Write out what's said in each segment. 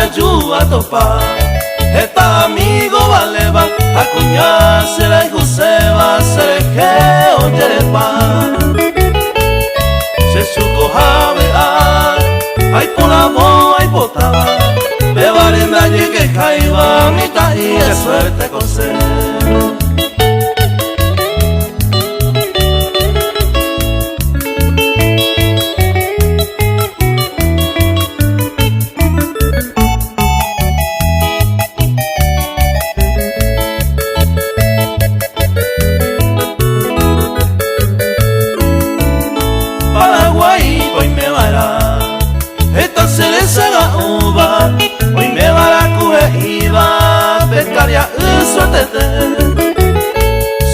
ayuda a topar. Está amigo valeva, a cuñarse la José va a ser que oye el pan. Se suco javea, hay por amor, hay potaba. Me varinda llegue caiba, mitad y de suerte coser. Hoy me vará, esta cereza la uva, hoy me vará cuve iba, pescaria suerte,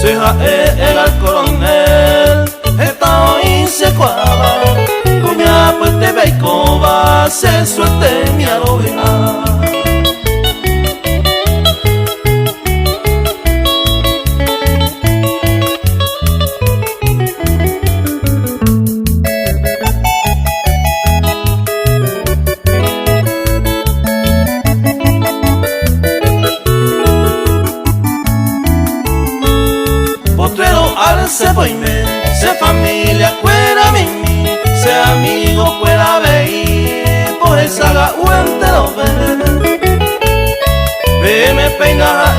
seja el coronel, esta hoy se cuava, cuña pues te ve y coba, se suerte mi aloja. Se poime, se familia fuera mimi, se amigo fuera veí, por esa la uente lo ve. Ve me peina